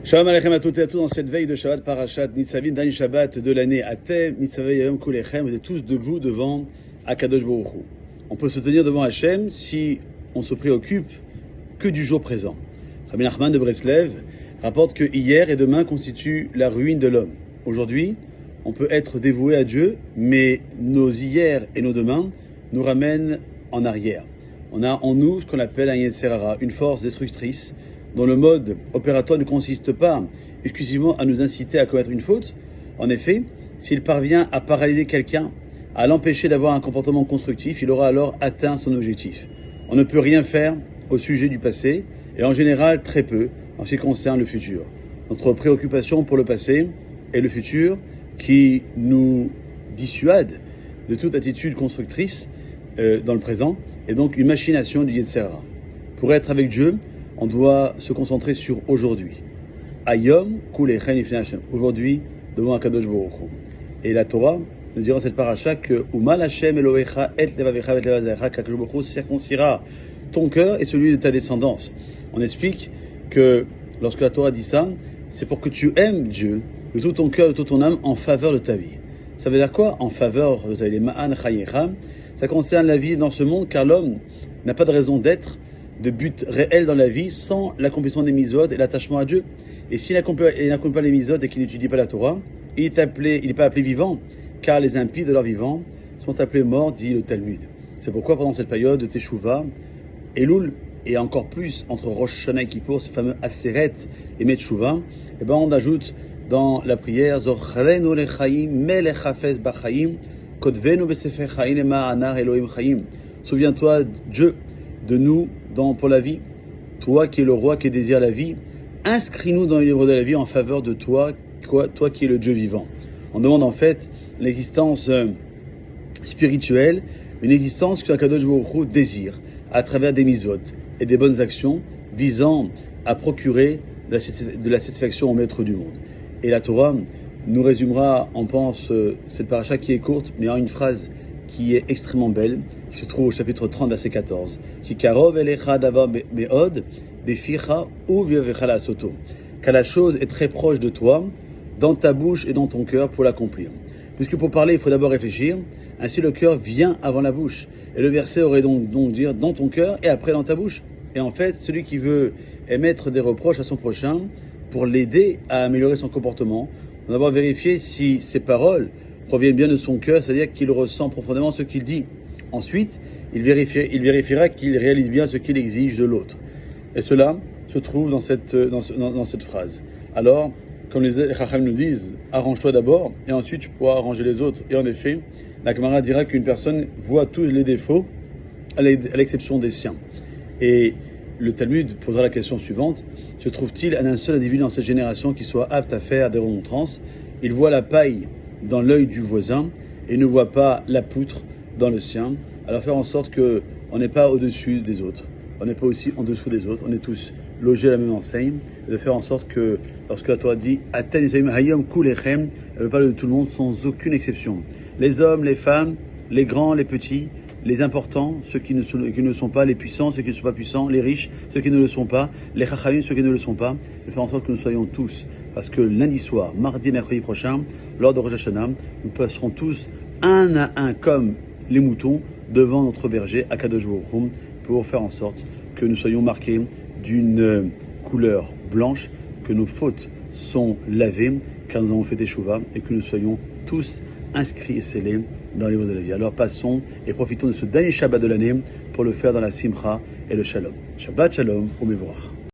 Shalom Aleichem à toutes et à tous dans cette veille de Shabbat Parashat Nitzavim, dernier Shabbat de l'année. Atem, Nitzavim, Yom Kulechem, vous êtes tous debout devant Akadosh Baruch Hu. On peut se tenir devant Hachem si on se préoccupe que du jour présent. Rabbi Nachman de Breslev rapporte que hier et demain constituent la ruine de l'homme. Aujourd'hui, on peut être dévoué à Dieu, mais nos hier et nos demain nous ramènent en arrière. On a en nous ce qu'on appelle un Yetzer Hara, une force destructrice, dont le mode opératoire ne consiste pas exclusivement à nous inciter à commettre une faute. En effet, s'il parvient à paralyser quelqu'un, à l'empêcher d'avoir un comportement constructif, il aura alors atteint son objectif. On ne peut rien faire au sujet du passé, et en général très peu en ce qui concerne le futur. Notre préoccupation pour le passé est le futur qui nous dissuade de toute attitude constructrice dans le présent, et donc une machination du Yetzer Hara. Pour être avec Dieu, on doit se concentrer sur aujourd'hui. Ayom kulechem lifnei Hashem. Aujourd'hui, devant Akadosh Baruch Hu. Et la Torah nous dira dans cette paracha que Umal Hashem Elohecha et levavecha et levazecha, qu'Akadosh Baruch Hu circoncira ton cœur et celui de ta descendance. On explique que lorsque la Torah dit ça, c'est pour que tu aimes Dieu de tout ton cœur, de toute ton âme, en faveur de ta vie. Ça veut dire quoi? En faveur de ta vie. Les ma'an chayecha, ça concerne la vie dans ce monde, car l'homme n'a pas de raison d'être, de but réel dans la vie sans l'accomplissement des mitzvot et l'attachement à Dieu. Et s'il n'accomplit pas les mitzvot et qu'il n'étudie pas la Torah, il n'est pas appelé vivant, car les impies de leur vivant sont appelés morts, dit le Talmud. C'est pourquoi pendant cette période de Teshuvah, Elul, et encore plus entre Rosh Hashanah et Kippour, ce fameux Aseret et Metshuvah, on ajoute dans la prière Zochrenu lechaim melech hafez b'chaim kodvenu b'sefer chaim lema'anar Elohim chaim. Souviens-toi, Dieu, de nous pour la vie, toi qui es le roi qui désire la vie, inscris-nous dans le livre de la vie en faveur de toi, toi qui es le Dieu vivant. On demande en fait l'existence spirituelle, une existence que Akadosh Baruch Hu désire à travers des mitzvot et des bonnes actions visant à procurer de la satisfaction au maître du monde. Et la Torah nous résumera, on pense, cette paracha qui est courte, mais en une phrase qui est extrêmement belle, qui se trouve au chapitre 30, verset 14. Ki karov elecha davar me'od, beficha u v'yavecha la'asoto. Car la chose est très proche de toi, dans ta bouche et dans ton cœur pour l'accomplir. Puisque pour parler, il faut d'abord réfléchir, ainsi le cœur vient avant la bouche. Et le verset aurait donc dire dans ton cœur et après dans ta bouche. Et en fait, celui qui veut émettre des reproches à son prochain pour l'aider à améliorer son comportement, on doit d'abord vérifier si ses paroles proviennent bien de son cœur, c'est-à-dire qu'il ressent profondément ce qu'il dit. Ensuite, il vérifiera qu'il réalise bien ce qu'il exige de l'autre. Et cela se trouve dans cette phrase. Alors, comme les Chacham nous disent, arrange-toi d'abord et ensuite tu pourras arranger les autres. Et en effet, la Gemara dira qu'une personne voit tous les défauts à l'exception des siens. Et le Talmud posera la question suivante: se trouve-t-il un seul individu dans cette génération qui soit apte à faire des remontrances? Il voit la paille dans l'œil du voisin et ne voit pas la poutre dans le sien. Alors faire en sorte qu'on n'est pas au-dessus des autres, on n'est pas aussi en dessous des autres, on est tous logés à la même enseigne, et de faire en sorte que lorsque la Torah dit Aten Yisraël Hayom Kulechem, elle veut parler de tout le monde sans aucune exception. Les hommes, les femmes, les grands, les petits, les importants, ceux qui ne sont pas, les puissants, ceux qui ne sont pas puissants, les riches, ceux qui ne le sont pas, les chachamim, ceux qui ne le sont pas, de faire en sorte que nous soyons tous, parce que lundi soir, mardi et mercredi prochain, lors de Rosh Hashanah, nous passerons tous un à un comme les moutons devant notre berger Akadosh Baruch Hu pour faire en sorte que nous soyons marqués d'une couleur blanche, que nos fautes sont lavées car nous avons fait Teshuvah et que nous soyons tous inscrits et scellés dans les livres de la vie. Alors passons et profitons de ce dernier Shabbat de l'année pour le faire dans la Simcha et le Shalom. Shabbat Shalom, au Mevorach.